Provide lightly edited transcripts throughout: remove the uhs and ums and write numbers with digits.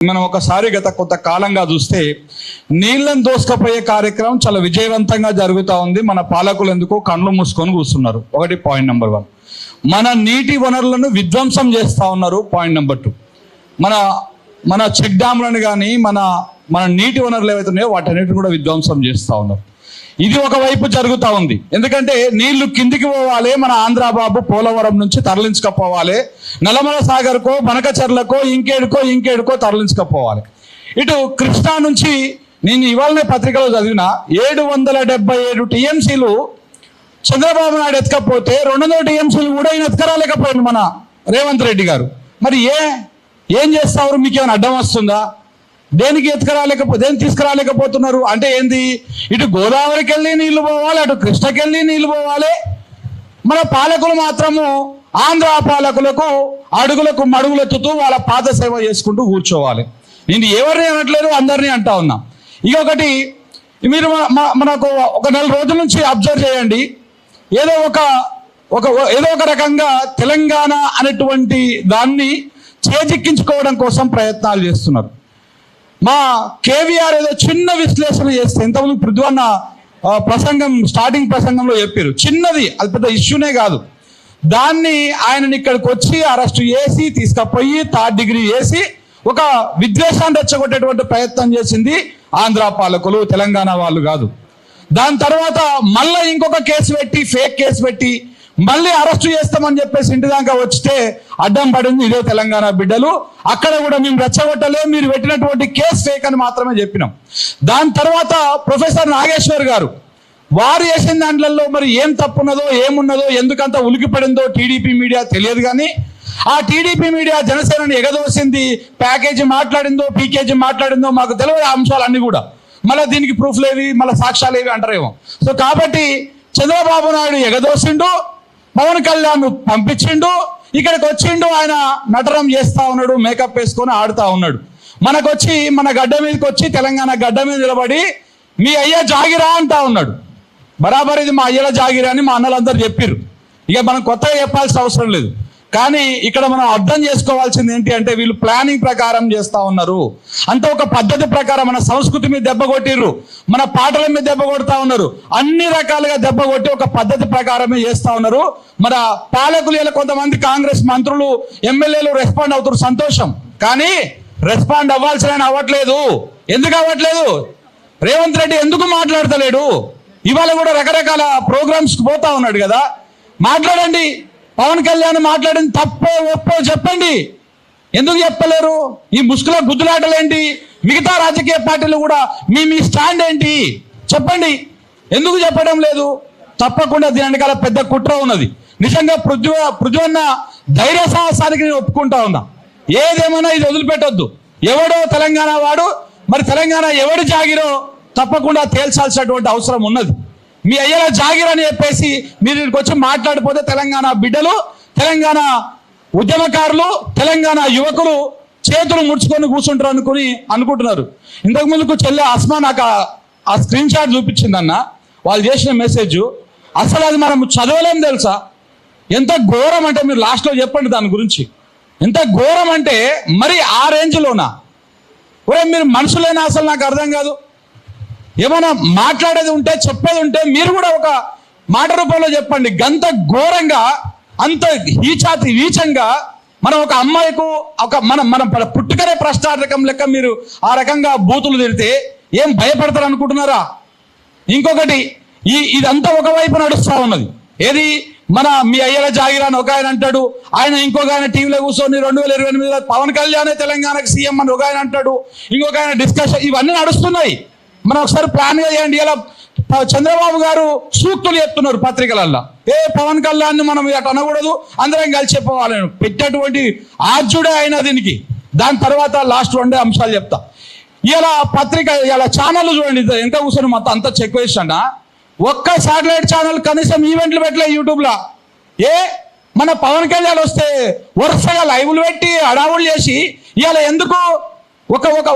మనం ఒకసారి గత కొంతకాలంగా చూస్తే నీళ్ళని దోసుకపోయే కార్యక్రమం చాలా విజయవంతంగా జరుగుతూ ఉంది. మన పాలకులు ఎందుకో కళ్ళు మూసుకొని కూర్చున్నారు. ఒకటి పాయింట్ నెంబర్ 1. మన నీటి వనరులను విధ్వంసం చేస్తూ ఉన్నారు. Point number 2. మన చెక్ డ్యామ్లను కానీ మన నీటి వనరులు ఏవైతే ఉన్నాయో వాటన్నిటిని కూడా విధ్వంసం చేస్తూ ఉన్నారు. ఇది ఒకవైపు జరుగుతూ ఉంది. ఎందుకంటే నీళ్లు కిందికి పోవాలి, మన ఆంధ్రాబాబు పోలవరం నుంచి తరలించకపోవాలి, నల్లమల సాగర్కో బనకచర్లకో ఇంకేడుకో తరలించకపోవాలి. ఇటు కృష్ణా నుంచి నేను ఇవాళనే పత్రికలో చదివిన 777 టీఎంసీలు చంద్రబాబు నాయుడు ఎత్తుకపోతే 200 టీఎంసీలు కూడా ఈయన ఎత్తుకరాలేకపోయింది మన రేవంత్ రెడ్డి గారు. మరి ఏం చేస్తారు? మీకు ఏమైనా అడ్డం వస్తుందా? దేనికి తీసుకురాలేకపోతున్నారు అంటే ఏంది? ఇటు గోదావరికి వెళ్ళి నీళ్లు పోవాలి, అటు కృష్ణకి వెళ్ళి నీళ్లు పోవాలి. మన పాలకులు మాత్రము ఆంధ్ర పాలకులకు అడుగులకు మడుగులెత్తుతూ వాళ్ళ పాద సేవ చేసుకుంటూ కూర్చోవాలి. నేను ఎవరిని అనట్లేదు, అందరినీ అంటా ఉన్నా. ఇంకొకటి, మీరు మనకు ఒక 4 రోజుల నుంచి అబ్జర్వ్ చేయండి. ఏదో ఒక రకంగా తెలంగాణ అనేటువంటి దాన్ని చేజిక్కించుకోవడం కోసం ప్రయత్నాలు చేస్తున్నారు. మా కేవీఆర్ ఏదో చిన్న విశ్లేషణ చేస్తే, ఇంతకుముందు పృథ్వన్న స్టార్టింగ్ ప్రసంగంలో చెప్పారు, చిన్నది, అది పెద్ద ఇష్యూనే కాదు. దాన్ని ఆయనని ఇక్కడికి వచ్చి అరెస్ట్ చేసి తీసుకుపోయి 3rd డిగ్రీ చేసి ఒక విద్వేషాన్ని రెచ్చగొట్టేటువంటి ప్రయత్నం చేసింది ఆంధ్ర పాలకులు, తెలంగాణ వాళ్ళు కాదు. దాని తర్వాత మళ్ళీ ఇంకొక కేసు పెట్టి, ఫేక్ కేసు పెట్టి మళ్ళీ అరెస్ట్ చేస్తామని చెప్పేసి ఇంటి దాకా వచ్చితే అడ్డం పడింది ఇదే తెలంగాణ బిడ్డలు. అక్కడ కూడా మేము రెచ్చగొట్టలే, మీరు పెట్టినటువంటి కేసు ఫేక్ అని మాత్రమే చెప్పినాం. దాని తర్వాత ప్రొఫెసర్ నాగేశ్వర్ గారు వారు చేసిన దాంట్లో మరి ఏం తప్పున్నదో ఏమున్నదో ఎందుకంత ఉలికిపడిందో టీడీపీ మీడియా తెలియదు. కానీ ఆ టీడీపీ మీడియా జనసేనని ఎగదోసింది, ప్యాకేజీ మాట్లాడిందో పీకేజీ మాట్లాడిందో మాకు తెలియదు ఆ అంశాలన్నీ కూడా. మళ్ళీ దీనికి ప్రూఫ్లేవి, మళ్ళీ సాక్ష్యాలేవి అంటారేమో. సో కాబట్టి చంద్రబాబు నాయుడు ఎగదోసిండు, పవన్ కళ్యాణ్ పంపించిండు, ఇక్కడికి వచ్చిండు, ఆయన నటనం చేస్తా ఉన్నాడు, మేకప్ వేసుకొని ఆడుతూ ఉన్నాడు. మనకొచ్చి మన గడ్డ మీదకి వచ్చి తెలంగాణ గడ్డ మీద నిలబడి మీ అయ్య జాగిరా అంటా ఉన్నాడు. బరాబర్ ఇది మా అయ్యల జాగిరా అని మా అన్నలందరూ చెప్పారు. ఇక మనం కొత్తగా చెప్పాల్సిన అవసరం లేదు. కానీ ఇక్కడ మనం అర్థం చేసుకోవాల్సింది ఏంటి అంటే, వీళ్ళు ప్లానింగ్ ప్రకారం చేస్తూ ఉన్నారు. అంత ఒక పద్ధతి ప్రకారం మన సంస్కృతి మీద దెబ్బ కొట్టిర్రు, మన పాటల మీద దెబ్బ కొడతా ఉన్నారు, అన్ని రకాలుగా దెబ్బ కొట్టి ఒక పద్ధతి ప్రకారమే చేస్తూ ఉన్నారు. మన పాలకులు ఇలా కొంతమంది కాంగ్రెస్ మంత్రులు ఎమ్మెల్యేలు రెస్పాండ్ అవుతారు, సంతోషం. కానీ రెస్పాండ్ అవ్వాల్సిన అవ్వట్లేదు. ఎందుకు అవ్వట్లేదు? రేవంత్ రెడ్డి ఎందుకు మాట్లాడతలేడు? ఇవాళ కూడా రకరకాల ప్రోగ్రామ్స్కి పోతా ఉన్నాడు కదా, మాట్లాడండి. పవన్ కళ్యాణ్ మాట్లాడింది తప్పో ఒప్పో చెప్పండి. ఎందుకు చెప్పలేరు? ఈ ముసుగుల గుద్దులాటలేంటి? మిగతా రాజకీయ పార్టీలు కూడా మీ స్టాండ్ ఏంటి చెప్పండి. ఎందుకు చెప్పడం లేదు? తప్పకుండా దీని వెనకాల పెద్ద కుట్ర ఉన్నది. నిజంగా పృథ్వన్న ధైర్య సాహసానికి నేను ఒప్పుకుంటా ఉన్నా. ఏదేమైనా ఇది వదిలిపెట్టొద్దు. ఎవడో తెలంగాణ వాడు, మరి తెలంగాణ ఎవడు జాగిరో తప్పకుండా తేల్చాల్సినటువంటి అవసరం ఉన్నది. మీ అయ్యల జాగిరని చెప్పేసి మీరు ఇక్కడికి వచ్చి మాట్లాడిపోతే తెలంగాణ బిడ్డలు, తెలంగాణ ఉద్యమకారులు, తెలంగాణ యువకులు చేతులు ముడుచుకొని కూర్చుంటారు అనుకుంటున్నారు. ఇంతకు ముందుకు చెల్లె అస్మా నాకు ఆ స్క్రీన్ షాట్ చూపించిందన్న, వాళ్ళు చేసిన మెసేజ్. అసలు అది మనం చదవలేం తెలుసా? ఎంత ఘోరం అంటే మీరు లాస్ట్లో చెప్పండి దాని గురించి. ఎంత ఘోరం అంటే మరి ఆ రేంజ్లోనా? ఒరే మీరు మనుషులేనా? అసలు నాకు అర్థం కాదు. ఏమైనా మాట్లాడేది ఉంటే, చెప్పేది ఉంటే మీరు కూడా ఒక మాట రూపంలో చెప్పండి. గంత ఘోరంగా, అంత వీచంగా మనం ఒక అమ్మాయికు మన పుట్టుకనే ప్రశ్నార్థకం లెక్క మీరు ఆ రకంగా బూతులు తిడితే ఏం భయపడతారు అనుకుంటున్నారా? ఇంకొకటి, ఇదంతా ఒకవైపు నడుస్తూ ఉన్నది. ఏది? మీ అయ్యల జాగిరా అని ఒక ఆయన అంటాడు, ఆయన ఇంకొక ఆయన టీవీలో కూర్చొని 2028 పవన్ కళ్యాణ్ తెలంగాణకు సీఎం అని ఒక ఆయన అంటాడు, ఇంకొక ఆయన డిస్కషన్, ఇవన్నీ నడుస్తున్నాయి. మనం ఒకసారి ప్లాన్గా చేయండి. ఇలా చంద్రబాబు గారు సూక్తులు చెప్తున్నారు పత్రికలల్లో, పవన్ కళ్యాణ్ మనం అటు అనకూడదు, అందరం కలిసి చెప్పవాలని పెట్టేటువంటి ఆర్జుడే అయినా దీనికి. దాని తర్వాత లాస్ట్ 2 అంశాలు చెప్తా. ఇలా పత్రిక, ఇలా ఛానల్ చూడండి, ఎంత కూర్చొని మొత్తం అంతా చెక్ వేసాడా. ఒక్క శాటిలైట్ ఛానల్ కనీసం ఈవెంట్లు పెట్టలే యూట్యూబ్లో. మన పవన్ కళ్యాణ్ వస్తే వరుసగా లైవ్లు పెట్టి అడావులు చేసి ఇవాళ ఎందుకు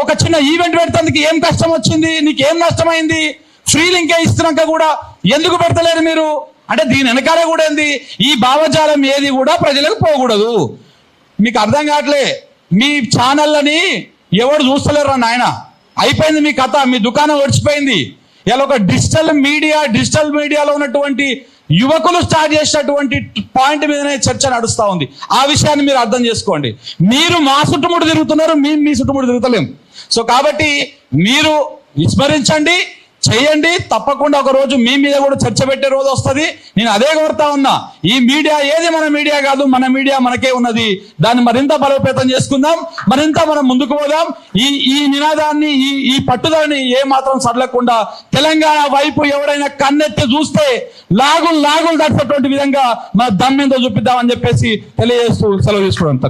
ఒక చిన్న ఈవెంట్ పెడతానికి ఏం కష్టం వచ్చింది? నీకేం నష్టమైంది? ఫ్రీ లింకే ఇస్తున్నాక కూడా ఎందుకు పెడతలేరు మీరు అంటే? దీని వెనకాలే కూడా ఏంది? ఈ భావజాలం ఏది కూడా ప్రజలకు పోకూడదు. మీకు అర్థం కావట్లే. మీ ఛానళ్ళని ఎవడు చూస్తలేరు నాయన, అయిపోయింది మీ కథ, మీ దుకాణం ఒడిచిపోయింది. ఇలా ఒక డిజిటల్ మీడియాలో ఉన్నటువంటి యువకులు స్టార్ట్ చేసినటువంటి పాయింట్ మీదనే చర్చ నడుస్తూ ఉంది. ఆ విషయాన్ని మీరు అర్థం చేసుకోండి. మీరు మా చుట్టుముట్టు తిరుగుతున్నారు, మేము మీ చుట్టుముట్టు తిరుగుతలేం. సో కాబట్టి మీరు విస్మరించండి, చేయండి. తప్పకుండా ఒక రోజు మీ మీద కూడా చర్చ పెట్టే రోజు వస్తుంది. నేను అదే కోరుతా ఉన్నా, ఈ మీడియా ఏది మన మీడియా కాదు, మన మీడియా మనకే ఉన్నది. దాన్ని మరింత బలోపేతం చేసుకుందాం, మరింత మనం ముందుకు పోదాం. ఈ నినాదాన్ని, ఈ పట్టుదలని ఏ మాత్రం సడలకుండా తెలంగాణ వైపు ఎవరైనా కన్నెత్తి చూస్తే లాగులు తడిసేటువంటి విధంగా మన దమ్మెంతో చూపిద్దామని చెప్పేసి తెలియజేస్తూ సెలవు తీసుకోవడం.